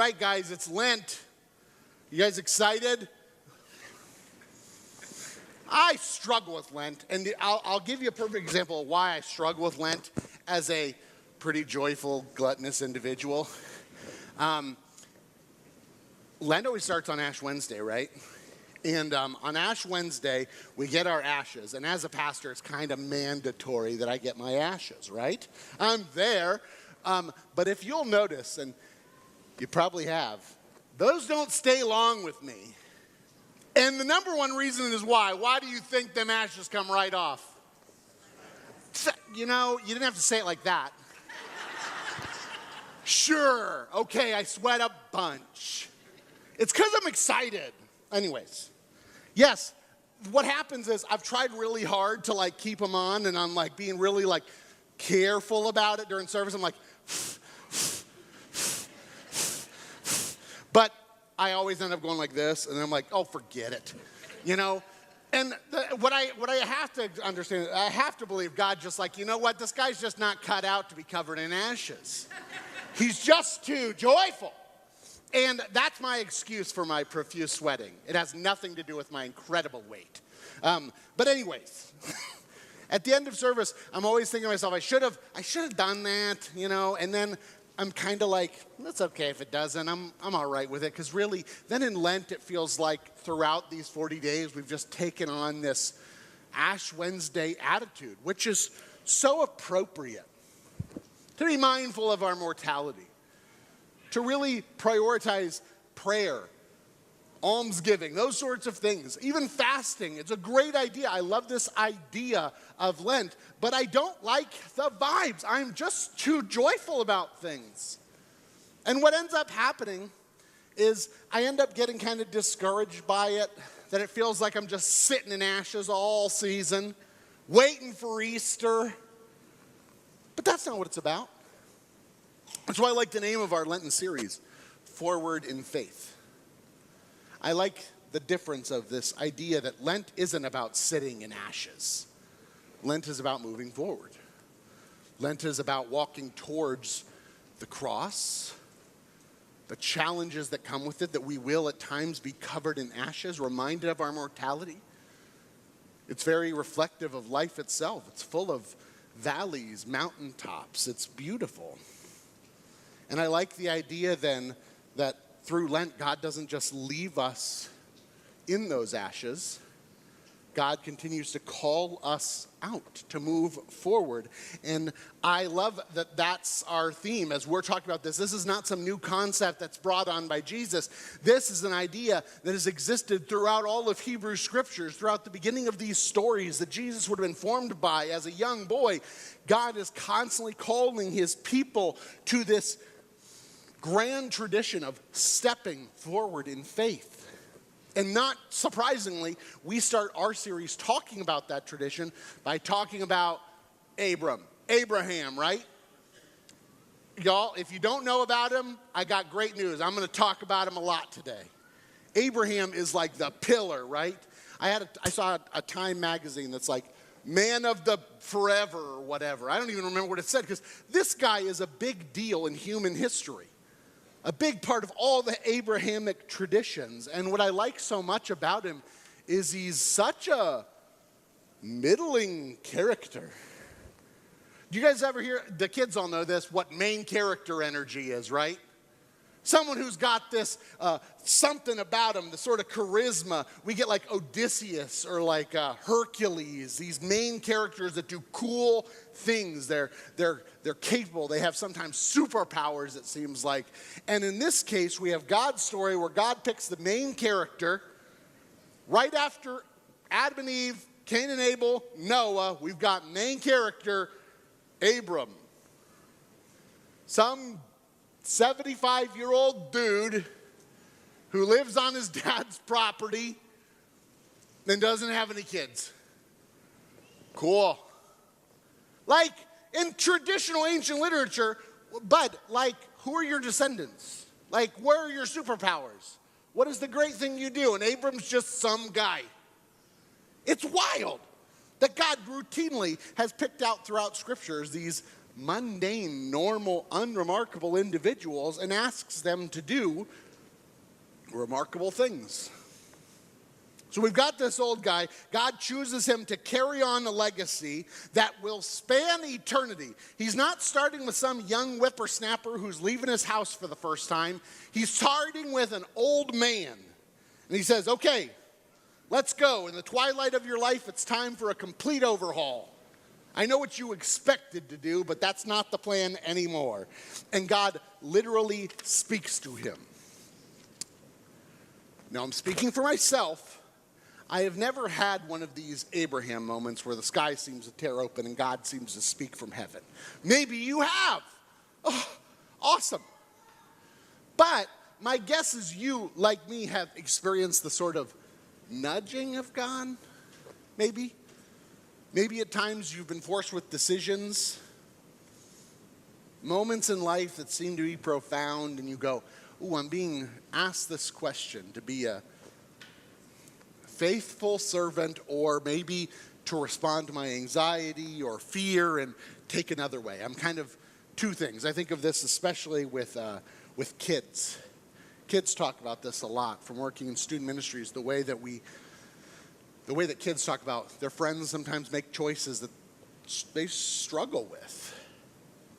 right, guys, it's Lent. You guys excited? I struggle with Lent, and I'll give you a perfect example of why I struggle with Lent as a pretty joyful, gluttonous individual. Lent always starts on Ash Wednesday, right? And on Ash Wednesday, we get our ashes. And as a pastor, it's kind of mandatory that I get my ashes, right? I'm there. But if you'll notice, and you probably have, those don't stay long with me. And the number one reason is why. Why do you think them ashes come right off? You know, you didn't have to say it like that. Sure, okay, I sweat a bunch. It's because I'm excited. Anyways, yes, what happens is I've tried really hard to like keep them on, and I'm like being really like careful about it during service. I'm like, but I always end up going like this, and I'm like, oh, forget it, you know? And what I have to understand, I have to believe God just like, you know what, this guy's just not cut out to be covered in ashes. He's just too joyful. And that's my excuse for my profuse sweating. It has nothing to do with my incredible weight. But anyways, at the end of service, I'm always thinking to myself, I should have done that, you know, and then I'm kind of like, that's okay if it doesn't. I'm all right with it, because really, then in Lent, it feels like throughout these 40 days, we've just taken on this Ash Wednesday attitude, which is so appropriate to be mindful of our mortality, to really prioritize prayer, almsgiving, those sorts of things. Even fasting, it's a great idea. I love this idea of Lent, but I don't like the vibes. I'm just too joyful about things. And what ends up happening is I end up getting kind of discouraged by it, that it feels like I'm just sitting in ashes all season, waiting for Easter. But that's not what it's about. That's why I like the name of our Lenten series, Forward in Faith. I like the difference of this idea that Lent isn't about sitting in ashes. Lent is about moving forward. Lent is about walking towards the cross, the challenges that come with it, that we will at times be covered in ashes, reminded of our mortality. It's very reflective of life itself. It's full of valleys, mountaintops. It's beautiful. And I like the idea then that through Lent, God doesn't just leave us in those ashes. God continues to call us out to move forward. And I love that that's our theme as we're talking about this. This is not some new concept that's brought on by Jesus. This is an idea that has existed throughout all of Hebrew scriptures, throughout the beginning of these stories that Jesus would have been formed by as a young boy. God is constantly calling his people to this grand tradition of stepping forward in faith. And not surprisingly, we start our series talking about that tradition by talking about Abraham, right? Y'all, if you don't know about him, I got great news. I'm going to talk about him a lot today. Abraham is like the pillar, right? I saw a Time magazine that's like, man of the forever or whatever. I don't even remember what it said, because this guy is a big deal in human history. A big part of all the Abrahamic traditions. And what I like so much about him is he's such a middling character. Do you guys ever hear, the kids all know this, what main character energy is, right? Someone who's got this something about him, the sort of charisma. We get like Odysseus or like Hercules, these main characters that do cool things. They're capable. They have sometimes superpowers, it seems like. And in this case, we have God's story where God picks the main character right after Adam and Eve, Cain and Abel, Noah. We've got main character Abram. Some 75-year-old dude who lives on his dad's property and doesn't have any kids. Cool. Like in traditional ancient literature, but like, who are your descendants? Like, where are your superpowers? What is the great thing you do? And Abram's just some guy. It's wild that God routinely has picked out throughout scriptures these mundane, normal, unremarkable individuals and asks them to do remarkable things. So we've got this old guy. God chooses him to carry on a legacy that will span eternity. He's not starting with some young whippersnapper who's leaving his house for the first time. He's starting with an old man. And he says, okay, let's go. In the twilight of your life, it's time for a complete overhaul. I know what you expected to do, but that's not the plan anymore. And God literally speaks to him. Now, I'm speaking for myself. I have never had one of these Abraham moments where the sky seems to tear open and God seems to speak from heaven. Maybe you have. Oh, awesome. But my guess is you, like me, have experienced the sort of nudging of God, maybe. Maybe at times you've been forced with decisions, moments in life that seem to be profound, and you go, ooh, I'm being asked this question to be a faithful servant, or maybe to respond to my anxiety or fear and take another way. I'm kind of two things. I think of this especially with kids. Kids talk about this a lot from working in student ministries, the way that kids talk about their friends sometimes make choices that they struggle with.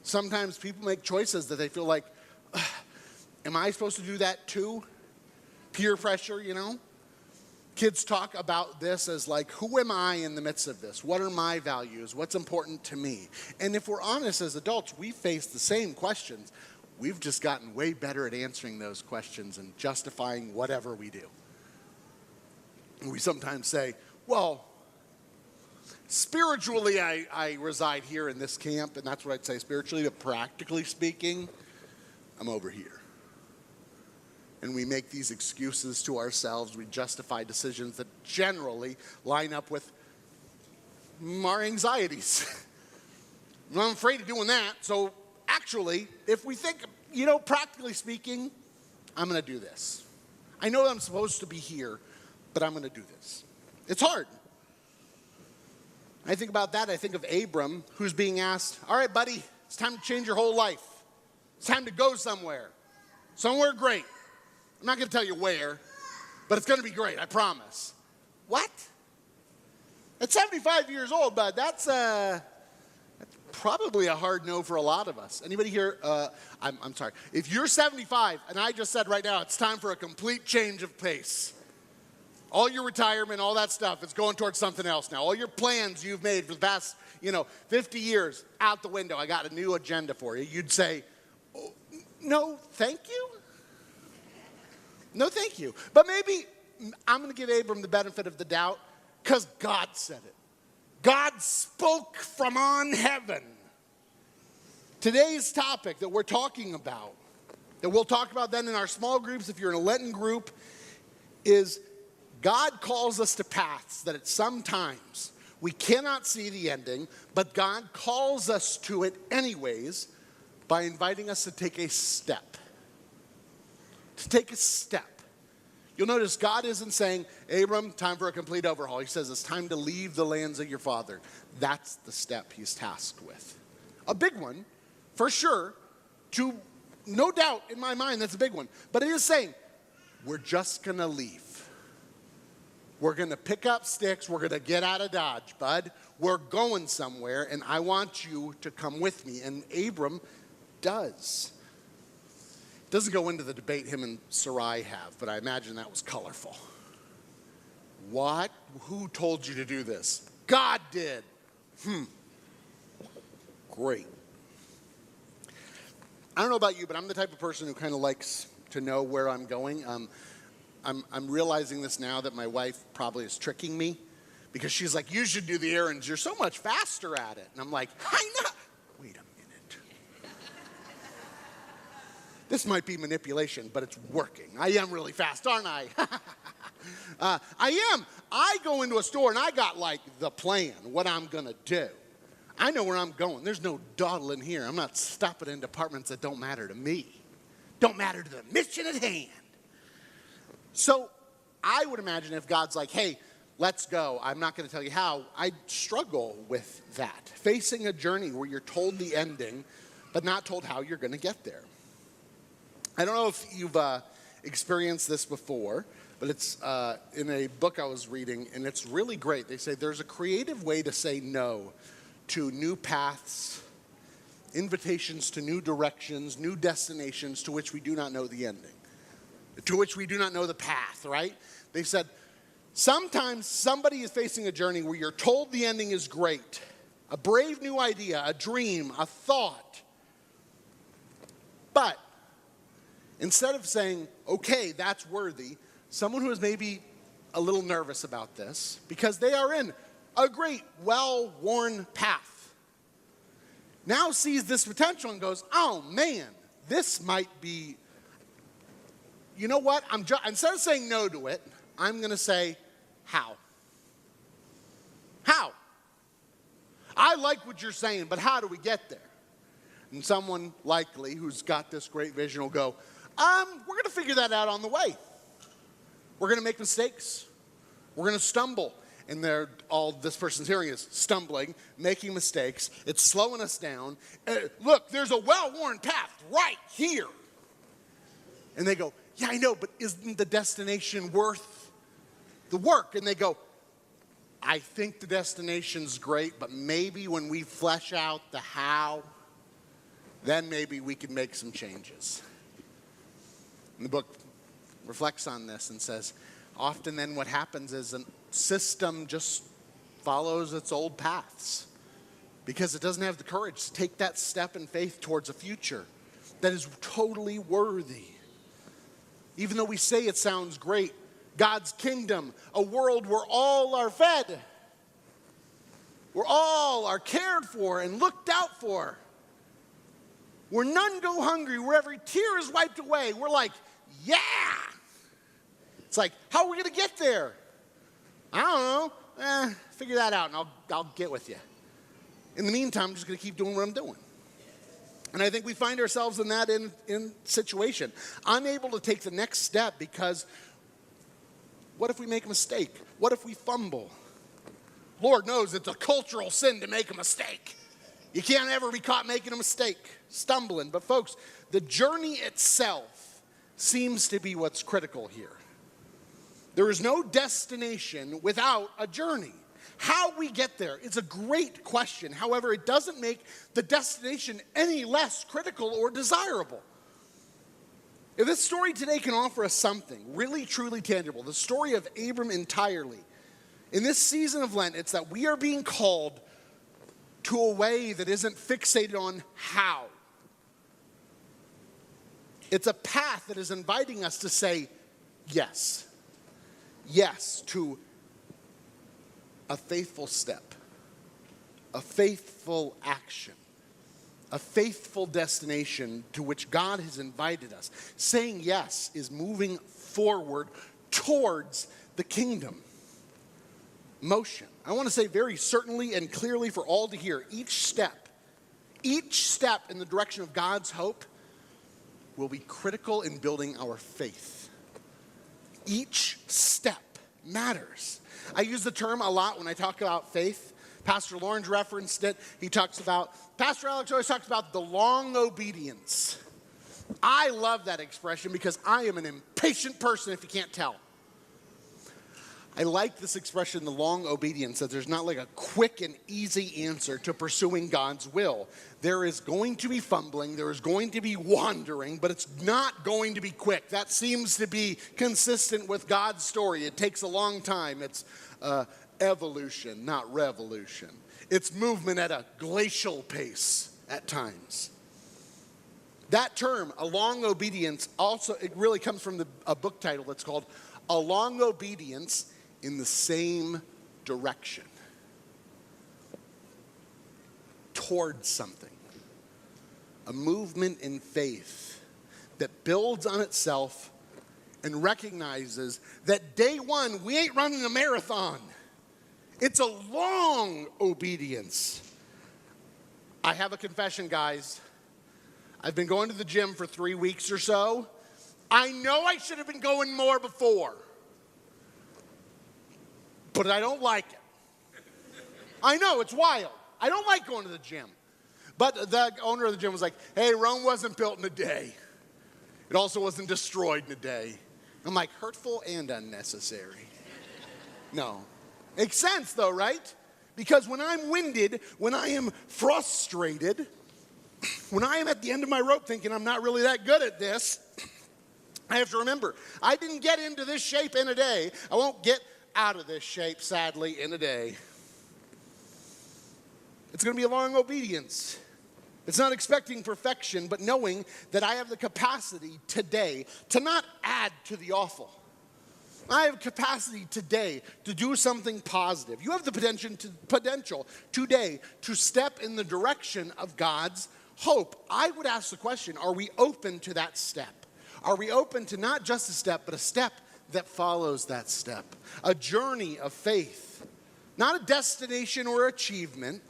Sometimes people make choices that they feel like, am I supposed to do that too? Peer pressure, you know? Kids talk about this as like, who am I in the midst of this? What are my values? What's important to me? And if we're honest as adults, we face the same questions. We've just gotten way better at answering those questions and justifying whatever we do. We sometimes say, well, spiritually I reside here in this camp, and that's what I'd say spiritually, but practically speaking, I'm over here. And we make these excuses to ourselves. We justify decisions that generally line up with our anxieties. I'm afraid of doing that. So actually, if we think, practically speaking, I'm going to do this. I know I'm supposed to be here, but I'm going to do this. It's hard. I think about that. I think of Abram, who's being asked, all right, buddy, it's time to change your whole life. It's time to go somewhere. Somewhere great. I'm not going to tell you where, but it's going to be great, I promise. What? At 75 years old, bud, that's probably a hard no for a lot of us. Anybody here? I'm sorry. If you're 75, and I just said right now, it's time for a complete change of pace. All your retirement, all that stuff, it's going towards something else now. All your plans you've made for the past, 50 years, out the window. I got a new agenda for you. You'd say, oh, no, thank you. No, thank you. But maybe I'm going to give Abram the benefit of the doubt because God said it. God spoke from on heaven. Today's topic that we're talking about, that we'll talk about then in our small groups if you're in a Lenten group, is God calls us to paths that at some times we cannot see the ending, but God calls us to it anyways by inviting us to take a step. To take a step. You'll notice God isn't saying, Abram, time for a complete overhaul. He says it's time to leave the lands of your father. That's the step he's tasked with. A big one, for sure, no doubt in my mind that's a big one. But it is saying, we're just going to leave. We're going to pick up sticks. We're going to get out of Dodge, bud. We're going somewhere, and I want you to come with me. And Abram does. Doesn't go into the debate him and Sarai have, but I imagine that was colorful. What? Who told you to do this? God did. Great. I don't know about you, but I'm the type of person who kind of likes to know where I'm going. I'm realizing this now that my wife probably is tricking me because she's like, you should do the errands. You're so much faster at it. And I'm like, I know. Wait a minute. This might be manipulation, but it's working. I am really fast, aren't I? I am. I go into a store and I got like the plan, what I'm going to do. I know where I'm going. There's no dawdling here. I'm not stopping in departments that don't matter to me. Don't matter to the mission at hand. So I would imagine if God's like, hey, let's go. I'm not going to tell you how. I struggle with that. Facing a journey where you're told the ending, but not told how you're going to get there. I don't know if you've experienced this before, but it's in a book I was reading, and it's really great. They say there's a creative way to say no to new paths, invitations to new directions, new destinations to which we do not know the ending, to which we do not know the path, right? They said, sometimes somebody is facing a journey where you're told the ending is great, a brave new idea, a dream, a thought. But instead of saying, okay, that's worthy, someone who is maybe a little nervous about this, because they are in a great, well-worn path, now sees this potential and goes, oh man, this might be, you know what? Instead of saying no to it, I'm going to say, how? How? I like what you're saying, but how do we get there? And someone likely who's got this great vision will go, we're going to figure that out on the way. We're going to make mistakes. We're going to stumble. And all this person's hearing is stumbling, making mistakes. It's slowing us down. Look, there's a well-worn path right here. And they go, yeah, I know, but isn't the destination worth the work? And they go, I think the destination's great, but maybe when we flesh out the how, then maybe we can make some changes. And the book reflects on this and says, often then what happens is a system just follows its old paths because it doesn't have the courage to take that step in faith towards a future that is totally worthy. Even though we say it sounds great, God's kingdom, a world where all are fed, where all are cared for and looked out for, where none go hungry, where every tear is wiped away. We're like, yeah. It's like, how are we going to get there? I don't know. Figure that out and I'll get with you. In the meantime, I'm just going to keep doing what I'm doing. And I think we find ourselves in that in situation, unable to take the next step because what if we make a mistake? What if we fumble? Lord knows it's a cultural sin to make a mistake. You can't ever be caught making a mistake, stumbling. But folks, the journey itself seems to be what's critical here. There is no destination without a journey. How we get there is a great question. However, it doesn't make the destination any less critical or desirable. If this story today can offer us something really, truly tangible, the story of Abram entirely, in this season of Lent, it's that we are being called to a way that isn't fixated on how. It's a path that is inviting us to say yes. Yes to a faithful step, a faithful action, a faithful destination to which God has invited us. Saying yes is moving forward towards the kingdom. Motion. I want to say very certainly and clearly for all to hear, each step in the direction of God's hope will be critical in building our faith. Each step matters. I use the term a lot when I talk about faith. Pastor Lawrence referenced it. Pastor Alex always talks about the long obedience. I love that expression because I am an impatient person, if you can't tell. I like this expression, the long obedience, that there's not like a quick and easy answer to pursuing God's will. There is going to be fumbling, there is going to be wandering, but it's not going to be quick. That seems to be consistent with God's story. It takes a long time. It's evolution, not revolution. It's movement at a glacial pace at times. That term, a long obedience, also, it really comes from a book title that's called A Long Obedience in the Same Direction. Towards something. A movement in faith that builds on itself and recognizes that day one, we ain't running a marathon. It's a long obedience. I have a confession, guys. I've been going to the gym for 3 weeks or so. I know I should have been going more before. but I don't like it. I know, it's wild. I don't like going to the gym. But the owner of the gym was like, hey, Rome wasn't built in a day. It also wasn't destroyed in a day. I'm like, hurtful and unnecessary. No. Makes sense though, right? Because when I'm winded, when I am frustrated, when I am at the end of my rope thinking I'm not really that good at this, I have to remember, I didn't get into this shape in a day. I won't get out of this shape, sadly, in a day. It's going to be a long obedience. It's not expecting perfection, but knowing that I have the capacity today to not add to the awful. I have capacity today to do something positive. You have the potential today to step in the direction of God's hope. I would ask the question, are we open to that step? Are we open to not just a step, but a step that follows that step? A journey of faith, not a destination or achievement.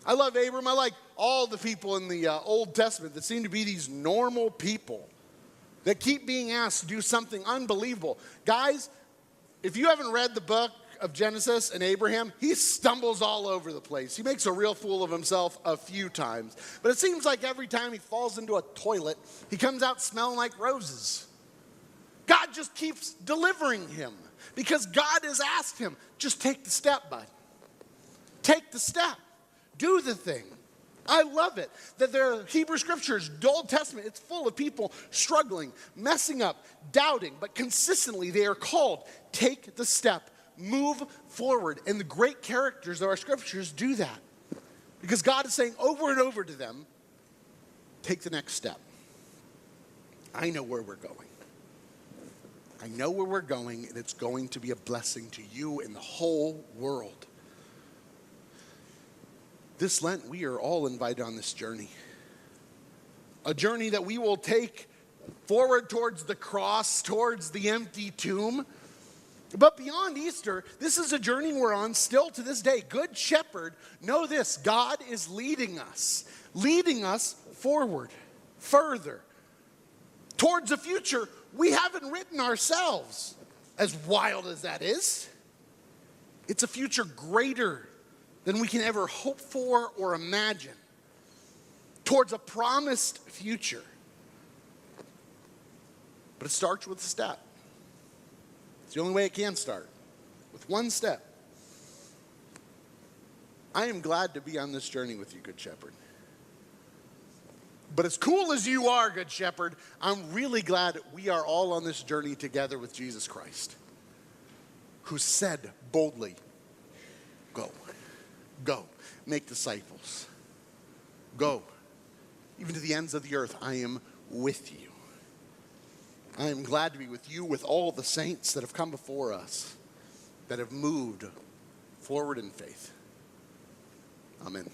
I love Abram. I like all the people in the Old Testament that seem to be these normal people that keep being asked to do something unbelievable. Guys, if you haven't read the book of Genesis and Abraham, he stumbles all over the place. He makes a real fool of himself a few times. But it seems like every time he falls into a toilet, he comes out smelling like roses. God just keeps delivering him because God has asked him, just take the step, bud. Take the step. Do the thing. I love it that the Hebrew Scriptures, the Old Testament, it's full of people struggling, messing up, doubting, but consistently they are called, take the step, move forward. And the great characters of our Scriptures do that because God is saying over and over to them, take the next step. I know where we're going. I know where we're going, and it's going to be a blessing to you and the whole world. This Lent, we are all invited on this journey. A journey that we will take forward towards the cross, towards the empty tomb. But beyond Easter, this is a journey we're on still to this day. Good Shepherd, know this, God is leading us forward, further, towards a future we haven't written ourselves. As wild as that is, it's a future greater than we can ever hope for or imagine, towards a promised future. But it starts with a step. It's the only way it can start, with one step. I am glad to be on this journey with you, Good Shepherd. But as cool as you are, Good Shepherd, I'm really glad we are all on this journey together with Jesus Christ, who said boldly, go. Go, make disciples. Go. Even to the ends of the earth, I am with you. I am glad to be with you, with all the saints that have come before us, that have moved forward in faith. Amen.